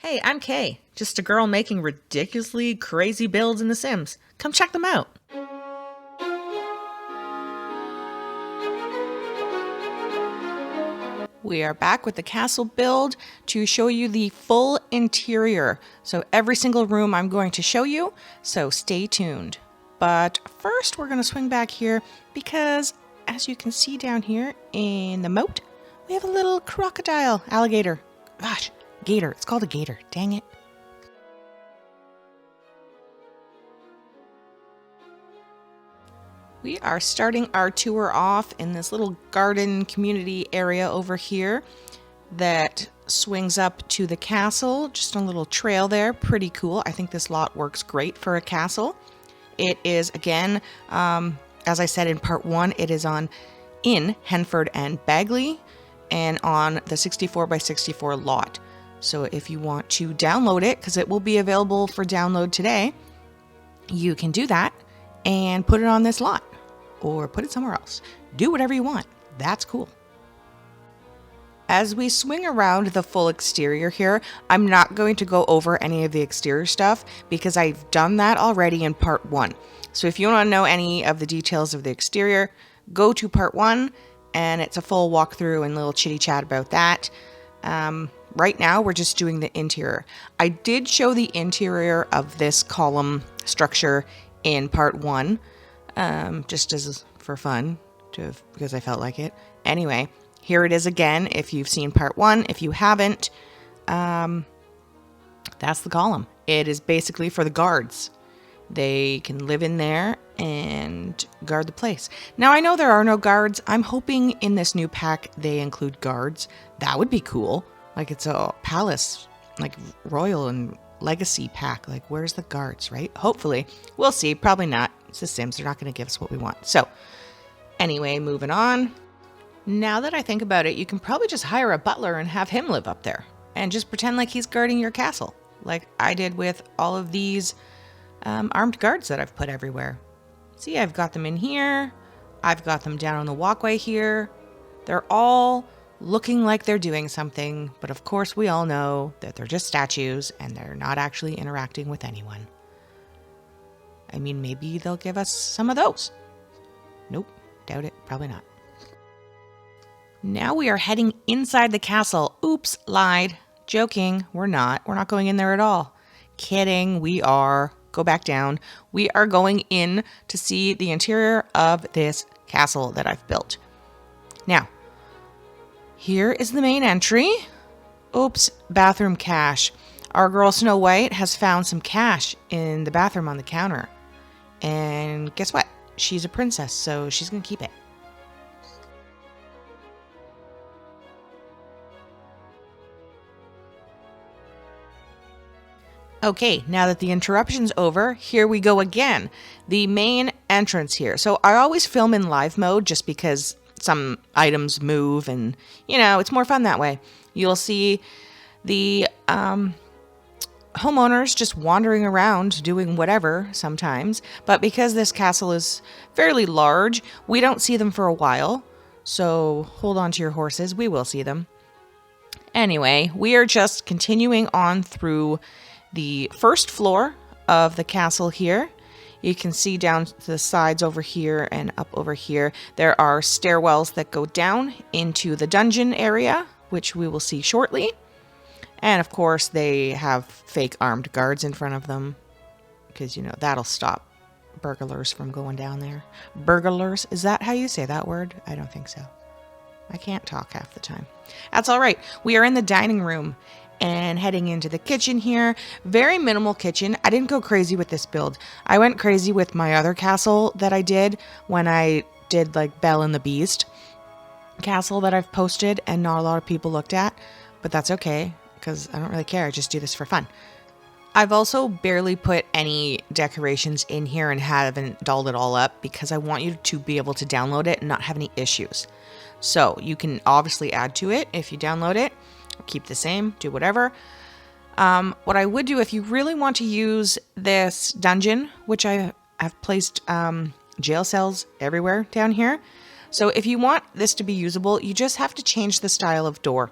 Hey, I'm Kay, just a girl making ridiculously crazy builds in The Sims. Come check them out. We are back with the castle build to show you the full interior. So every single room I'm going to show you, so stay tuned. But first we're going to swing back here because as you can see down here in the moat, we have a little alligator. Gosh, gator. It's called a gator. Dang it. We are starting our tour off in this little garden community area over here that swings up to the castle. Just a little trail there. Pretty cool. I think this lot works great for a castle. It is, again, as I said in part 1, it is in Henford and Bagley and on the 64x64 lot. So if you want to download it, because it will be available for download today, you can do that and put it on this lot or put it somewhere else. Do whatever you want. That's cool. As we swing around the full exterior here, I'm not going to go over any of the exterior stuff because I've done that already in part 1. So if you want to know any of the details of the exterior, go to part 1 and it's a full walkthrough and little chitty chat about that. Right now we're just doing the interior. I did show the interior of this column structure in part 1, just as for fun, because I felt like it. Anyway, here it is again. If you've seen part 1, if you haven't, that's the column. It is basically for the guards. They can live in there and guard the place. Now, I know there are no guards. I'm hoping in this new pack they include guards. That would be cool. Like it's a palace, like royal and legacy pack. Like where's the guards, right? Hopefully. We'll see. Probably not. It's the Sims. They're not going to give us what we want. So anyway, moving on. Now that I think about it, you can probably just hire a butler and have him live up there and just pretend like he's guarding your castle, like I did with all of these armed guards that I've put everywhere. See, I've got them in here. I've got them down on the walkway here. They're all looking like they're doing something, but of course we all know that they're just statues and they're not actually interacting with anyone. I mean, maybe they'll give us some of those. Nope, doubt it, probably not. Now we are heading inside the castle. Oops, lied. Joking, we're not. We're not going in there at all. Kidding, we are. Go back down. We are going in to see the interior of this castle that I've built. Now, here is the main entry. Oops, bathroom cache. Our girl Snow White has found some cash in the bathroom on the counter. And guess what? She's a princess, so she's going to keep it. Okay, now that the interruption's over, here we go again. The main entrance here. So I always film in live mode just because some items move and, you know, it's more fun that way. You'll see the homeowners just wandering around doing whatever sometimes. But because this castle is fairly large, we don't see them for a while. So hold on to your horses. We will see them. Anyway, we are just continuing on through the first floor of the castle here. You can see down to the sides over here and up over here. There are stairwells that go down into the dungeon area, which we will see shortly. And of course, they have fake armed guards in front of them because, you know, that'll stop burglars from going down there. Burglars, is that how you say that word? I don't think so. I can't talk half the time. That's all right. We are in the dining room and heading into the kitchen here. Very minimal kitchen. I didn't go crazy with this build. I went crazy with my other castle that I did when I did like Belle and the Beast castle that I've posted and not a lot of people looked at, but that's okay because I don't really care. I just do this for fun. I've also barely put any decorations in here and haven't dolled it all up because I want you to be able to download it and not have any issues. So you can obviously add to it if you download it. Keep the same, do whatever. What I would do if you really want to use this dungeon, which I have placed jail cells everywhere down here. So if you want this to be usable, you just have to change the style of door.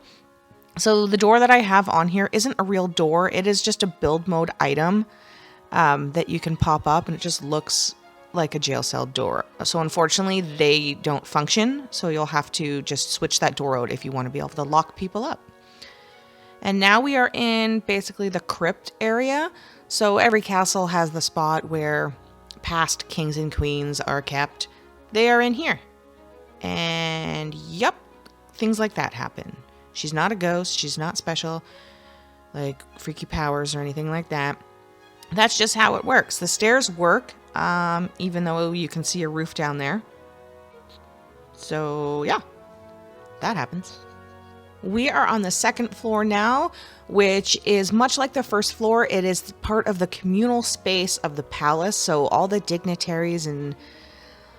So the door that I have on here isn't a real door. It is just a build mode item that you can pop up, and it just looks like a jail cell door. So unfortunately, they don't function. So you'll have to just switch that door out if you want to be able to lock people up. And now we are in basically the crypt area. So every castle has the spot where past kings and queens are kept. They are in here. And yep, things like that happen. She's not a ghost. She's not special, like freaky powers or anything like that. That's just how it works. The stairs work, even though you can see a roof down there. So yeah, that happens. We are on the second floor now, which is much like the first floor. It is part of the communal space of the palace. So all the dignitaries and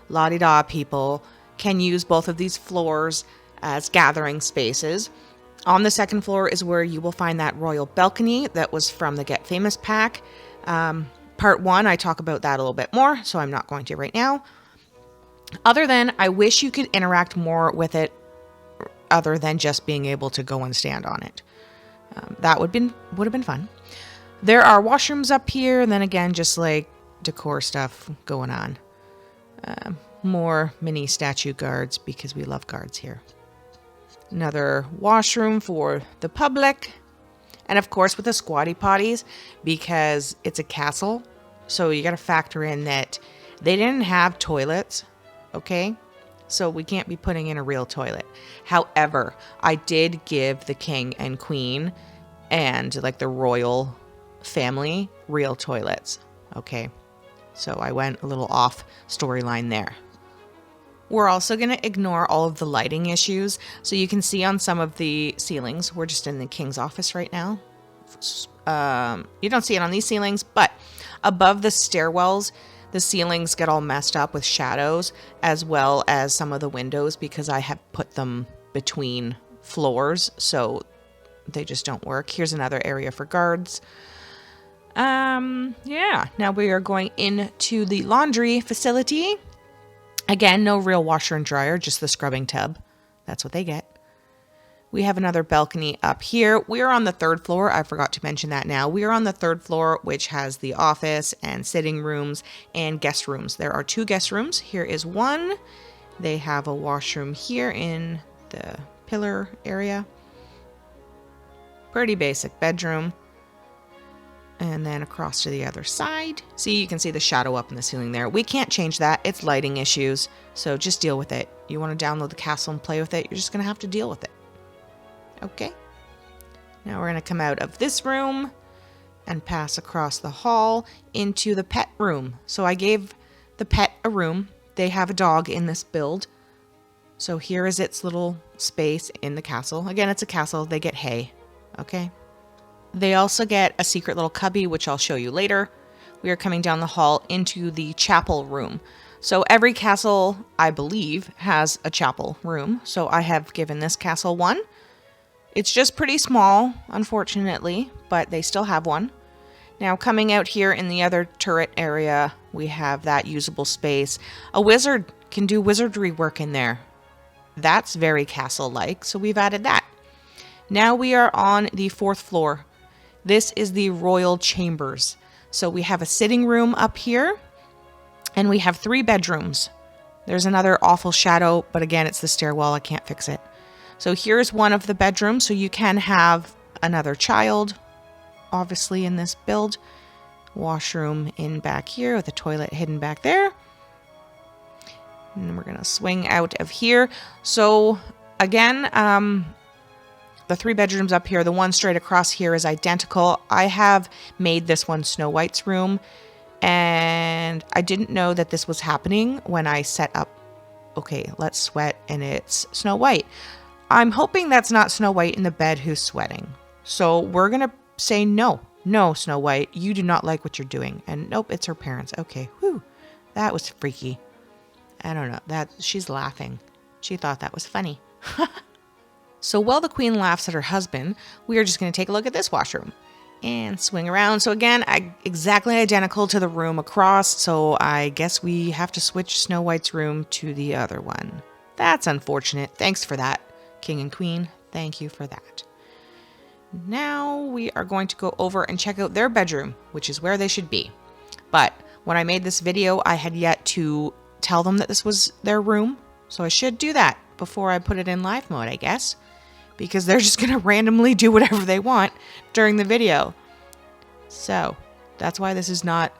la-di-da people can use both of these floors as gathering spaces. On the second floor is where you will find that royal balcony that was from the Get Famous pack. Part 1, I talk about that a little bit more, so I'm not going to right now. Other than, I wish you could interact more with it other than just being able to go and stand on it. That would have been fun. There are washrooms up here, and then again, just like decor stuff going on. More mini statue guards because we love guards here. Another washroom for the public. And of course with the squatty potties, because it's a castle, so you got to factor in that they didn't have toilets, okay? So we can't be putting in a real toilet. However, I did give the king and queen and like the royal family real toilets, okay? So I went a little off storyline there. We're also going to ignore all of the lighting issues. So you can see on some of the ceilings, we're just in the king's office right now. You don't see it on these ceilings, but above the stairwells, the ceilings get all messed up with shadows, as well as some of the windows, because I have put them between floors, so they just don't work. Here's another area for guards. Yeah, now we are going into the laundry facility. Again, no real washer and dryer, just the scrubbing tub. That's what they get. We have another balcony up here. We are on the third floor. I forgot to mention that now. We are on the third floor, which has the office and sitting rooms and guest rooms. There are 2 guest rooms. Here is one. They have a washroom here in the pillar area. Pretty basic bedroom. And then across to the other side. See, you can see the shadow up in the ceiling there. We can't change that. It's lighting issues. So just deal with it. You want to download the castle and play with it, you're just going to have to deal with it. Okay. Now we're going to come out of this room and pass across the hall into the pet room. So I gave the pet a room. They have a dog in this build. So here is its little space in the castle. Again, it's a castle. They get hay. Okay. They also get a secret little cubby, which I'll show you later. We are coming down the hall into the chapel room. So every castle, I believe, has a chapel room. So I have given this castle one. It's just pretty small, unfortunately, but they still have one. Now coming out here in the other turret area, we have that usable space. A wizard can do wizardry work in there. That's very castle-like, so we've added that. Now we are on the 4th floor. This is the royal chambers. So we have a sitting room up here, and we have 3 bedrooms. There's another awful shadow, but again, it's the stairwell. I can't fix it. So here's one of the bedrooms, so you can have another child, obviously, in this build. Washroom in back here with a toilet hidden back there. And we're going to swing out of here. So again, the 3 bedrooms up here, the one straight across here is identical. I have made this one Snow White's room, and I didn't know that this was happening when I set up, okay, let's sweat, and it's Snow White. I'm hoping that's not Snow White in the bed who's sweating. So we're going to say no. No, Snow White, you do not like what you're doing. And nope, it's her parents. Okay, whew, that was freaky. I don't know, she's laughing. She thought that was funny. So while the queen laughs at her husband, we are just going to take a look at this washroom and swing around. So again, exactly identical to the room across. So I guess we have to switch Snow White's room to the other one. That's unfortunate. Thanks for that, king and queen. Thank you for that. Now we are going to go over and check out their bedroom, which is where they should be. But when I made this video, I had yet to tell them that this was their room. So I should do that before I put it in live mode, I guess. Because they're just going to randomly do whatever they want during the video. So that's why this is not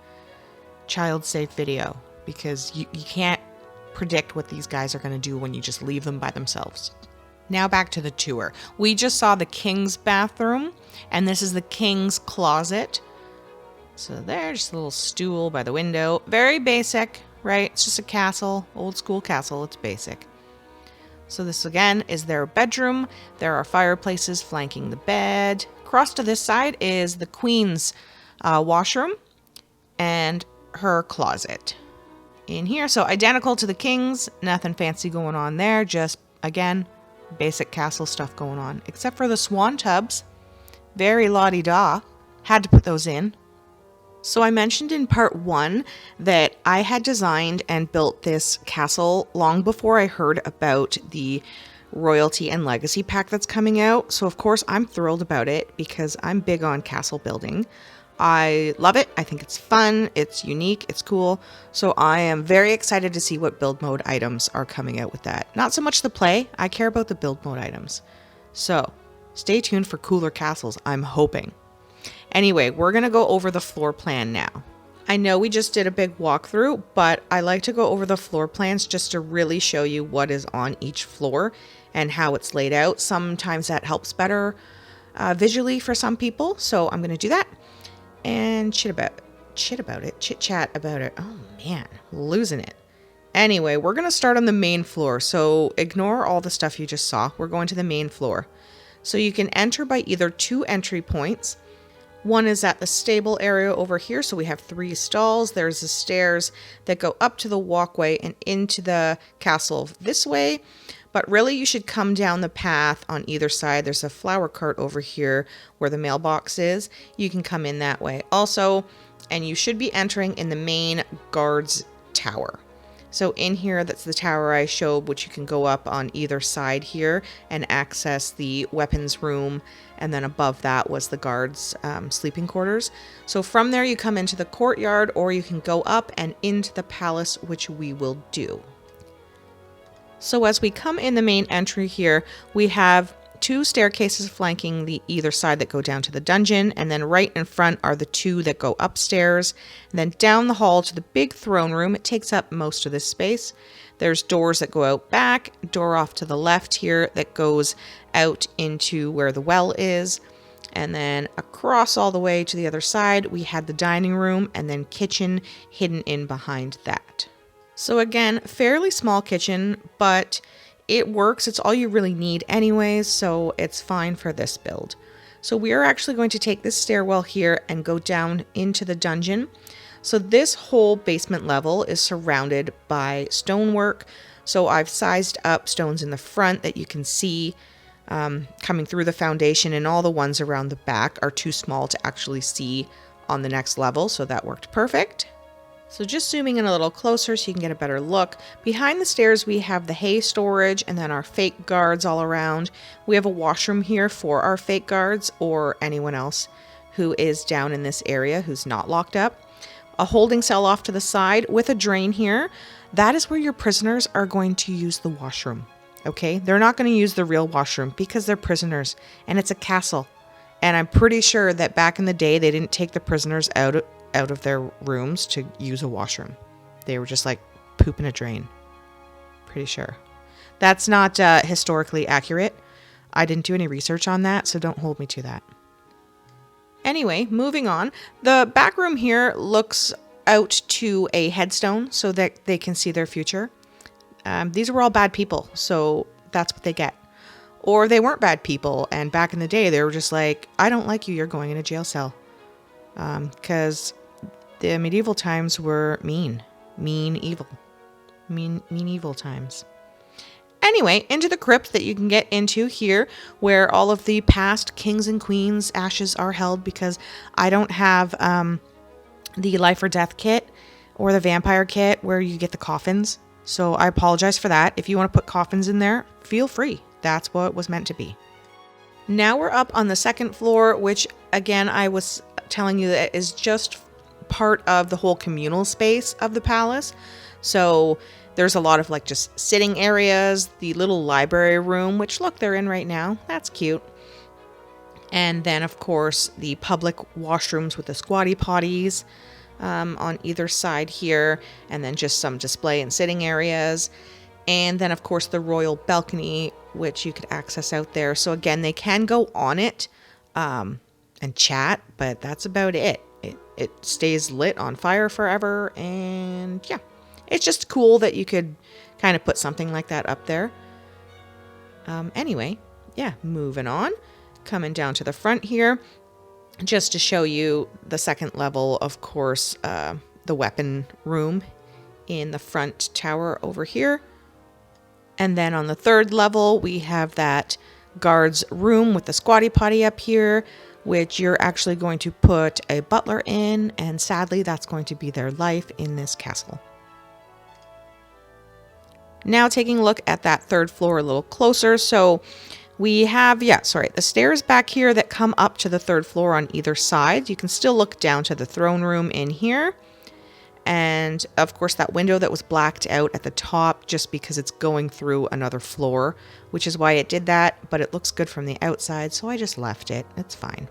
child safe video. Because you can't predict what these guys are going to do when you just leave them by themselves. Now back to the tour. We just saw the king's bathroom, and this is the king's closet. So there's a little stool by the window. Very basic, right? It's just a castle, old school castle. It's basic. So this again is their bedroom. There are fireplaces flanking the bed. Across to this side is the queen's washroom and her closet. In here, so identical to the king's, nothing fancy going on there. Just, again, basic castle stuff going on, except for the swan tubs. Very la-di-da. Had to put those in. So I mentioned in part 1 that I had designed and built this castle long before I heard about the royalty and legacy pack that's coming out. So of course I'm thrilled about it because I'm big on castle building. I love it. I think it's fun, it's unique, it's cool. So I am very excited to see what build mode items are coming out with that. Not so much the play, I care about the build mode items. So stay tuned for cooler castles, I'm hoping. Anyway, we're going to go over the floor plan now. I know we just did a big walkthrough, but I like to go over the floor plans just to really show you what is on each floor and how it's laid out. Sometimes that helps better visually for some people, so I'm going to do that. And chit chat about it. Oh man, losing it. Anyway, we're going to start on the main floor. So ignore all the stuff you just saw. We're going to the main floor. So you can enter by either 2 entry points. One is at the stable area over here. So we have 3 stalls. There's the stairs that go up to the walkway and into the castle this way. But really you should come down the path on either side. There's a flower cart over here where the mailbox is. You can come in that way also. And you should be entering in the main guards tower. So in here, that's the tower I showed, which you can go up on either side here and access the weapons room. And then above that was the guards' sleeping quarters. So from there, you come into the courtyard, or you can go up and into the palace, which we will do. So as we come in the main entry here, we have 2 staircases flanking the either side that go down to the dungeon, and then right in front are the 2 that go upstairs. And then down the hall to the big throne room. It takes up most of this space. There's doors that go out back, door off to the left here that goes out into where the well is. And then across all the way to the other side, we had the dining room and then kitchen hidden in behind that. So again, fairly small kitchen, but it works. It's all you really need anyways, so it's fine for this build. So we are actually going to take this stairwell here and go down into the dungeon. So this whole basement level is surrounded by stonework. So I've sized up stones in the front that you can see coming through the foundation, and all the ones around the back are too small to actually see on the next level, so that worked perfect. So just zooming in a little closer so you can get a better look. Behind the stairs we have the hay storage and then our fake guards all around. We have a washroom here for our fake guards or anyone else who is down in this area who's not locked up. A holding cell off to the side with a drain here. That is where your prisoners are going to use the washroom. Okay, they're not going to use the real washroom because they're prisoners and it's a castle. And I'm pretty sure that back in the day they didn't take the prisoners out of their rooms to use a washroom. They were just like pooping a drain. Pretty sure. That's not historically accurate. I didn't do any research on that, so don't hold me to that. Anyway, moving on. The back room here looks out to a headstone so that they can see their future. These were all bad people, so that's what they get. Or they weren't bad people, and back in the day they were just like, I don't like you, you're going in a jail cell. Because the medieval times were mean evil times. Anyway, into the crypt that you can get into here, where all of the past kings and queens' ashes are held, because I don't have the life or death kit or the vampire kit where you get the coffins. So I apologize for that. If you want to put coffins in there, feel free. That's what it was meant to be. Now we're up on the second floor, which again, I was telling you that is just part of the whole communal space of the palace. So there's a lot of like just sitting areas, the little library room, which look, they're in right now. That's cute. And then of course the public washrooms with the squatty potties on either side here. And then just some display and sitting areas. And then, of course, the royal balcony, which you could access out there. So again, they can go on it and chat, but that's about it. It stays lit on fire forever. And yeah, it's just cool that you could kind of put something like that up there. Anyway, yeah, moving on. Coming down to the front here, just to show you the second level, of course, the weapon room in the front tower over here. And then on the third level, we have that guard's room with the squatty potty up here, which you're actually going to put a butler in. And sadly, that's going to be their life in this castle. Now taking a look at that third floor a little closer. So we have, the stairs back here that come up to the third floor on either side. You can still look down to the throne room in here. And of course that window that was blacked out at the top just because it's going through another floor, which is why it did that, but it looks good from the outside, so I just left it. It's fine.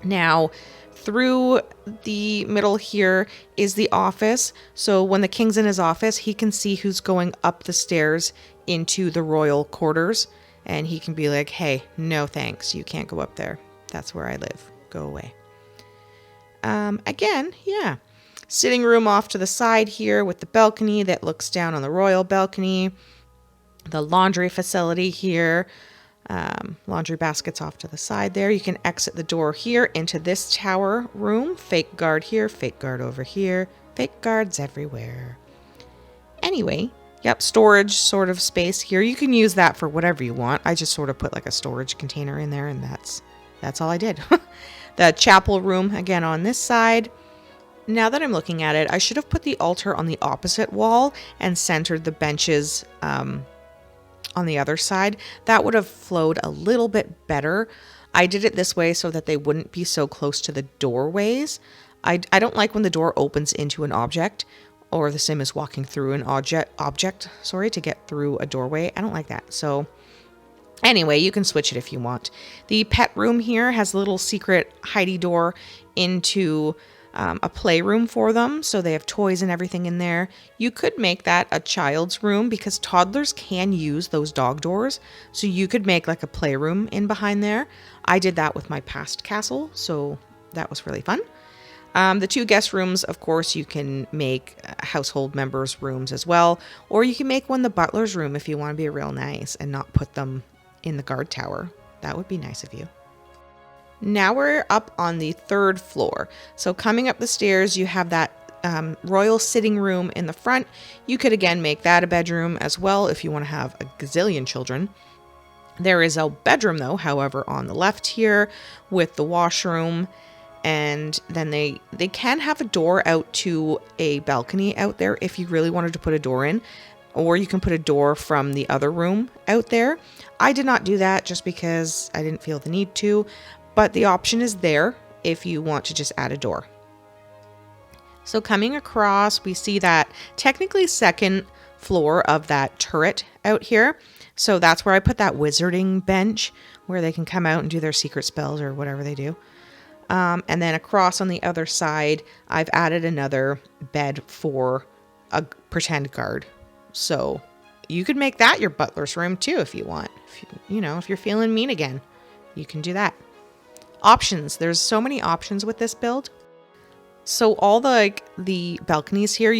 Now, through the middle here is the office. So when the king's in his office, he can see who's going up the stairs into the royal quarters, and he can be like, hey, no thanks, you can't go up there. That's where I live. Go away. Again, yeah. Sitting room off to the side here with the balcony that looks down on the royal balcony. The laundry facility here. Laundry baskets off to the side there. You can exit the door here into this tower room. Fake guard here, fake guard over here. Fake guards everywhere. Anyway, yep, storage sort of space here. You can use that for whatever you want. I just sort of put like a storage container in there, and that's all I did. The chapel room, again, on this side. Now that I'm looking at it, I should have put the altar on the opposite wall and centered the benches on the other side. That would have flowed a little bit better. I did it this way so that they wouldn't be so close to the doorways. I don't like when the door opens into an object, or the sim is walking through an object, to get through a doorway. I don't like that. So anyway, you can switch it if you want. The pet room here has a little secret hidey door into a playroom for them, so they have toys and everything in there. You could make that a child's room because toddlers can use those dog doors, so you could make like a playroom in behind there. I did that with my past castle, so that was really fun. The two guest rooms, of course, you can make household members' rooms as well, or you can make one the butler's room if you want to be real nice and not put them in the guard tower. That would be nice of you. Now we're up on the third floor. So coming up the stairs, you have that royal sitting room in the front. You could again make that a bedroom as well if you want to have a gazillion children. There is a bedroom though, however, on the left here with the washroom. And then they can have a door out to a balcony out there if you really wanted to put a door in. Or you can put a door from the other room out there. I did not do that just because I didn't feel the need to. But the option is there if you want to just add a door. So coming across, we see that technically second floor of that turret out here. So that's where I put that wizarding bench where they can come out and do their secret spells or whatever they do. And then across on the other side, I've added another bed for a pretend guard. So you could make that your butler's room too if you want. If you're feeling mean again, you can do that. Options. There's so many options with this build. So all the balconies here,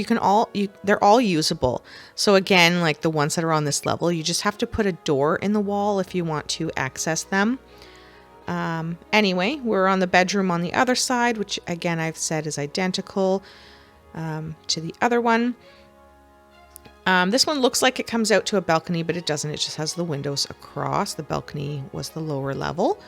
they're all usable. So again, like the ones that are on this level, you just have to put a door in the wall if you want to access them. Anyway, we're on the bedroom on the other side, which again, I've said is identical to the other one. This one looks like it comes out to a balcony, but it doesn't. It just has the windows across. The balcony was the lower level.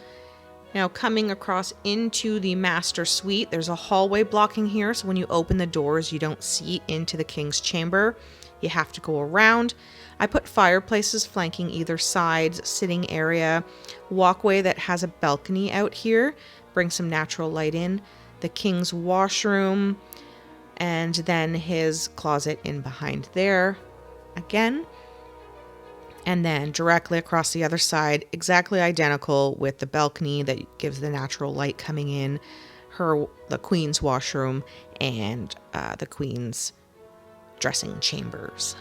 Now coming across into the master suite, there's a hallway blocking here. So when you open the doors, you don't see into the king's chamber. you have to go around. I put fireplaces flanking either side, sitting area, walkway that has a balcony out here, bring some natural light in, the king's washroom, and then his closet in behind there again. And then directly across the other side, exactly identical with the balcony that gives the natural light coming in, the queen's washroom, and the queen's dressing chambers.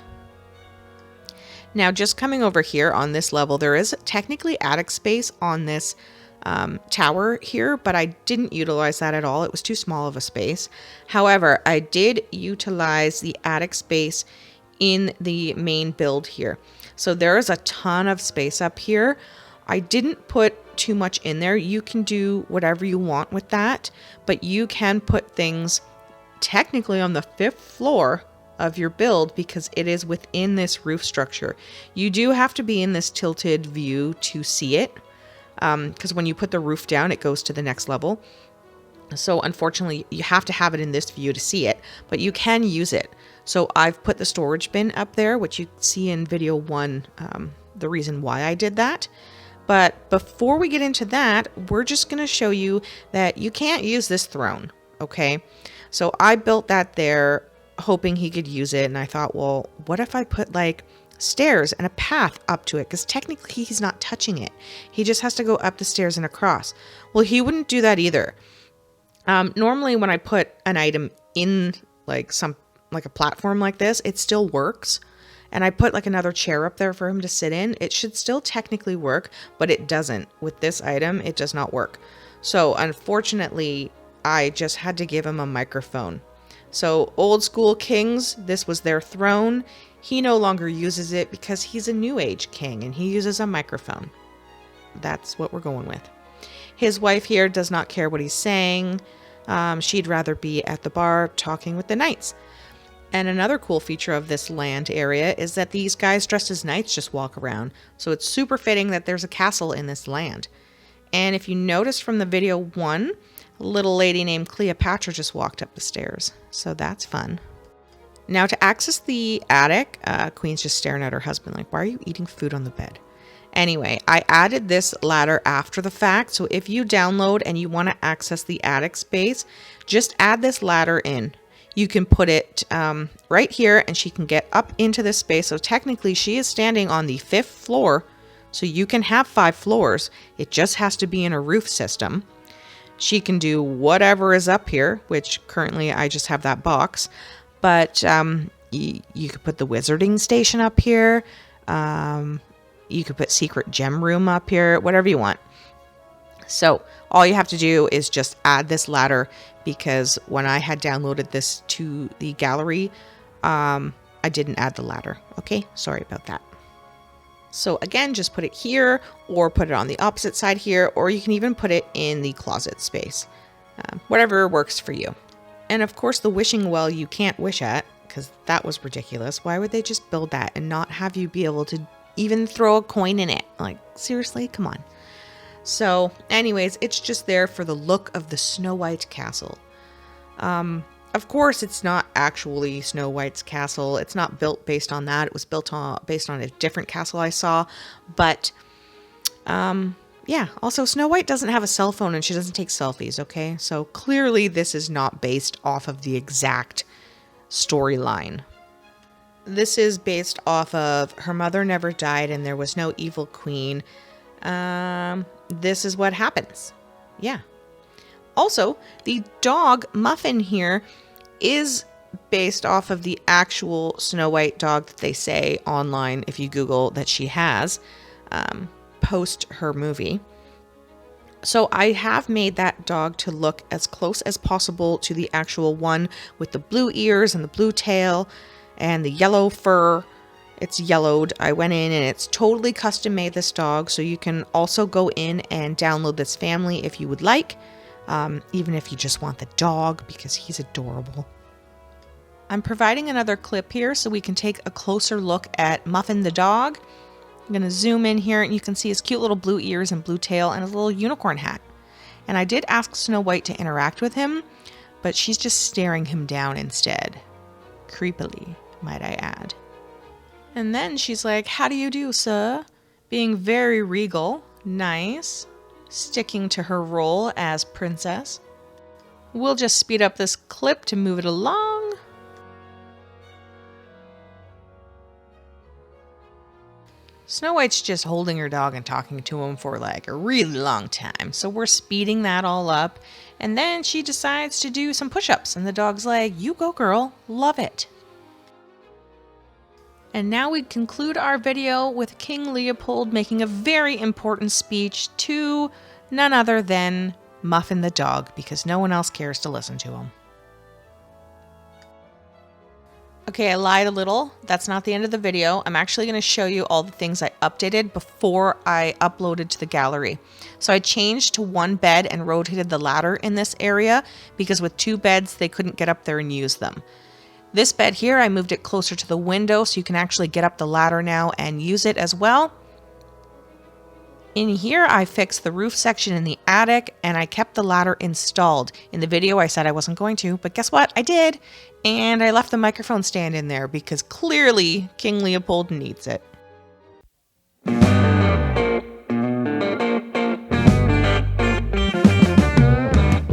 Now, just coming over here on this level, there is technically attic space on this tower here, but I didn't utilize that at all. It was too small of a space. However, I did utilize the attic space in the main build here. So there is a ton of space up here. I didn't put too much in there. You can do whatever you want with that, but you can put things technically on the 5th floor of your build because it is within this roof structure. You do have to be in this tilted view to see it, because when you put the roof down, it goes to the next level. So unfortunately, you have to have it in this view to see it, but you can use it. So I've put the storage bin up there, which you see in video 1, the reason why I did that. But before we get into that, we're just going to show you that you can't use this throne, okay? So I built that there hoping he could use it, and I thought, well, what if I put like stairs and a path up to it? Because technically he's not touching it. He just has to go up the stairs and across. Well, he wouldn't do that either. Normally when I put an item in like a platform like this, it still works. And I put like another chair up there for him to sit in. It should still technically work, but it doesn't. With this item, it does not work. So unfortunately, I just had to give him a microphone. So old school kings, this was their throne. He no longer uses it because he's a new age king and he uses a microphone. That's what we're going with. His wife here does not care what he's saying. She'd rather be at the bar talking with the knights. And another cool feature of this land area is that these guys dressed as knights just walk around. So it's super fitting that there's a castle in this land. And if you notice from the video 1, a little lady named Cleopatra just walked up the stairs. So that's fun. Now to access the attic, Queen's just staring at her husband like, why are you eating food on the bed? Anyway, I added this ladder after the fact. So if you download and you want to access the attic space, just add this ladder in. You can put it right here and she can get up into this space. So technically she is standing on the 5th floor. So you can have 5 floors. It just has to be in a roof system. She can do whatever is up here, which currently I just have that box. But you could put the wizarding station up here. You could put secret gem room up here, whatever you want. So all you have to do is just add this ladder, because when I had downloaded this to the gallery, I didn't add the ladder. Okay, sorry about that. So again, just put it here or put it on the opposite side here, or you can even put it in the closet space. Whatever works for you. And of course, the wishing well you can't wish at, because that was ridiculous. Why would they just build that and not have you be able to even throw a coin in it? Like, seriously, come on. So anyways, it's just there for the look of the Snow White castle. Of course, it's not actually Snow White's castle. It's not built based on that. It was built based on a different castle I saw. But yeah, also Snow White doesn't have a cell phone and she doesn't take selfies, okay? So clearly this is not based off of the exact storyline. This is based off of her mother never died and there was no evil queen. This is what happens. Yeah. Also, the dog Muffin here is based off of the actual Snow White dog that they say online, if you Google, that she has post her movie. So I have made that dog to look as close as possible to the actual one with the blue ears and the blue tail and the yellow fur. It's yellowed. I went in and it's totally custom made, this dog. So you can also go in and download this family if you would like. Even if you just want the dog, because he's adorable. I'm providing another clip here so we can take a closer look at Muffin the dog. I'm going to zoom in here and you can see his cute little blue ears and blue tail and his little unicorn hat. And I did ask Snow White to interact with him, but she's just staring him down instead. Creepily, might I add. And then she's like, "How do you do, sir?" Being very regal. Nice. Sticking to her role as princess. We'll just speed up this clip to move it along. Snow White's just holding her dog and talking to him for like a really long time. So we're speeding that all up. And then she decides to do some push-ups. And the dog's like, "You go, girl. Love it." And now we conclude our video with King Leopold making a very important speech to none other than Muffin the dog, because no one else cares to listen to him. Okay, I lied a little. That's not the end of the video. I'm actually going to show you all the things I updated before I uploaded to the gallery. So I changed to one bed and rotated the ladder in this area because with two beds, they couldn't get up there and use them. This bed here, I moved it closer to the window so you can actually get up the ladder now and use it as well. In here, I fixed the roof section in the attic and I kept the ladder installed. In the video, I said I wasn't going to, but guess what? I did. And I left the microphone stand in there because clearly King Leopold needs it.